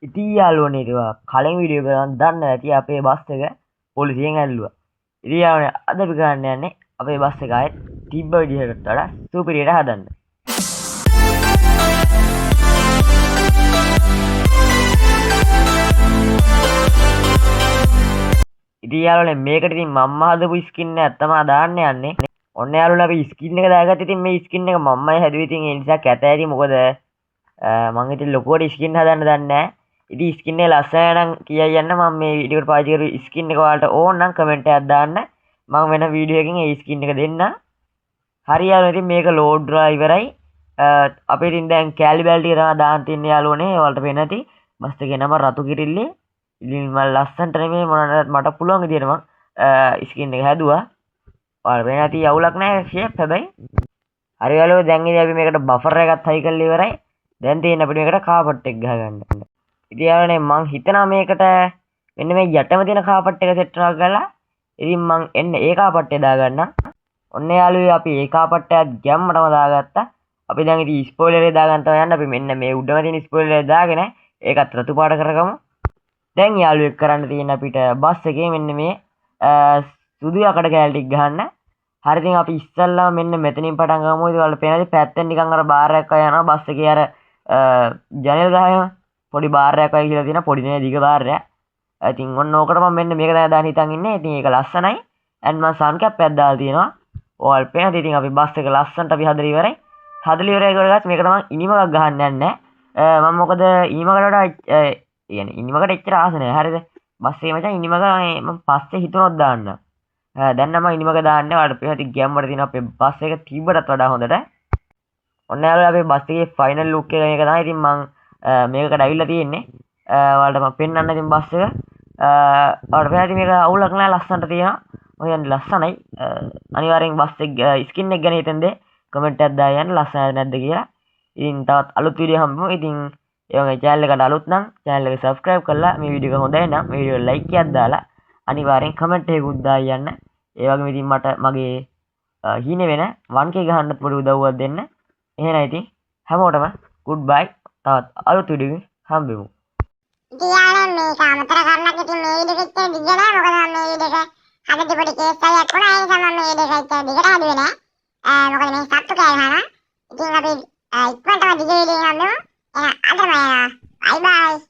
ඉතින් යාළුවනේ ඉතින් කලින් වීඩියෝ එකෙන් දන්න ඇති අපේ බස් එක පොලිසියෙන් ඇල්ලුවා. ඉතින් යාළුවනේ අද අපි කරන්න යන්නේ අපේ බස් එක ආයෙත් තිබ්බ විදිහකට වඩා සුපිරියට හදන්න. ඉතින් යාළුවනේ මේකට ඉතින් මම්ම හදපු ස්කින් එක තමයි දාන්න යන්නේ. ඔන්න යාළුවනේ අපි ස්කින් එක දාගත්ත. ඉතින් මේ ස්කින් එක මම්මයි හැදුවේ. ඉතින් ඒ නිසා කැත ඇති මොකද මං ඉතින් ලොකුවට ස්කින් හදන්න දන්නේ නැහැ. ඉතින් ස්කින් එක ලස්සන නම් කියයි යන්න මම මේ වීඩියෝ එකට පාවිච්චි කරපු ස්කින් එක ඔයාලට ඕන නම් කමෙන්ට් එකක් දාන්න. මම වෙන වීඩියෝ එකකින් ඒ ස්කින් එක දෙන්න. හරි යාළුවනේ ඉතින් මේක ලෝඩ් කරලා ඉවරයි. අපි ඉතින් දැන් කෑලි බැල් ටික තමයි දාන්න තියන්නේ යාළුවනේ. ඔයාලට පේන්නේ නැති. බස් එකේ නම රතු කිරිල්ලේ. ඉතින් මම ලස්සනට නෙමෙයි මොනවාට මට පුළුවන් විදියට මම ස්කින් එක හැදුවා. ඔයාලට පේන්නේ නැති අවුලක් නැහැ ෂේප් හැබැයි. හරි යාළුවෝ දැන් ඉතින් අපි මේකට බෆර් එකක් හයි කරලා ඉවරයි. දැන් තියෙන අපිට මේකට කාපට් එක ගහගන්න. ඉතින් යාළුවනේ මං හිතනවා මේකට මෙන්න මේ යටම තියෙන කාපට් එක සෙට් කරනවා කියලා. ඉතින් මං එන්න ඒ කාපට් එක දාගන්නම්. ඔන්න යාළුවෝ අපි ඒ කාපට් එකත් ගැම්මටම දාගත්තා. අපි දැන් ඉතින් ස්පොයිලර් එක දාගන්න තමයි යන්නේ. අපි මෙන්න මේ උඩම තියෙන ස්පොයිලර් එක දාගෙන ඒකත් රතු පාට කරගමු. දැන් යාළුවෙක් කරන්න තියෙන අපිට බස් එකේ මෙන්න මේ සුදු යකඩ කෑලි ටික ගහන්න. හරි ඉතින් අපි ඉස්සල්ලාම මෙන්න මෙතනින් පටන් ගමු. ඉතින් ඔයාලට පේනවාද පැත්තෙන් නිකන් අර බාර් එකක් වගේ යනවා බස් එකේ අර ජනෙල් ගහම පොඩි බාර් එකක් වගේ කියලා තියෙන පොඩි නේ දිග බාර් එක. ඉතින් ඔන්න ඕකට මම මෙන්න මේක තමයි දාන්න හිතන් ඉන්නේ. ඉතින් ඒක ලස්සනයි. and මම සන් කැප් එකක් දාලා තියෙනවා. ඔයාලට පේනවාද ඉතින් අපි බස් එක ලස්සනට අපි හදලා ඉවරයි. හදලා ඉවරයි කරගත්ත මේකට මම ඉනිමකක් ගහන්න යන්නේ. මම මොකද ඉනිමකට වඩා يعني ඉනිමකට එච්චර ආස නැහැ. හරිද? බස් එකේ මචං ඉනිමක මම පස්සේ හිතුනොත් දාන්න. දැන් නම් ඉනිමක දාන්නේ. ඔයාලට පේනවා ඉතින් ගැම්මට තියෙන අපේ බස් එක තිබ්බටත් වඩා හොඳට. ඔන්න යාළුවා අපේ බස් එකේ ෆයිනල් ලුක් එක මේක තමයි. ඉතින් මම මේකට ඇවිල්ලා තියෙන්නේ. ඔයාලට මම පෙන්නන්න ඉතින් බස් එක. ඔයාලට පේනවා මේක අවුලක් නැහැ ලස්සනට තියෙනවා. මම කියන්නේ ලස්සනයි. අනිවාර්යෙන් බස් එක ස්කින් එක ගැන හිතෙන්ද කමෙන්ට් එකක් දාලා යන්න ලස්සනද නැද්ද කියලා. ඉතින් තවත් අලුත් වීඩියෝ හම්බෙමු. ඉතින් ඒ වගේ channel එකට අලුත් නම් channel එක subscribe කරලා මේ වීඩියෝ එක හොඳයි නම් මේ වීඩියෝ එක like එකක් දාලා අනිවාර්යෙන් කමෙන්ට් එකකුත් දාලා යන්න. ඒ වගේම ඉතින් මට මගේ හීනේ වෙන 1k ගහන්නත් පොඩි උදව්වක් දෙන්න. එහෙනම් ඉතින් හැමෝටම good bye. තවත් අලුත් වීඩියෝ එකකින් හම්බෙමු. ඉතින් යාළුවෝ මේක අමතර කරන්නත් ඉතින් මේ වීඩියෝ එක ඉච්චර දිග නෑ. මොකද මම මේ වීඩියෝ එක හදද්දි පොඩි කේස් එකක් වුණා. ඒ නිසා මම මේ වීඩියෝ එක ඉච්චර දිගට හදුවේ නෑ. මොකද මේ සත්තු කෑගහනවා. ඉතින් අපි ඉක්මනටම දිග වීඩියෝ එකක් හම්බෙමු. එහෙනම් අදම යනවා. bye bye.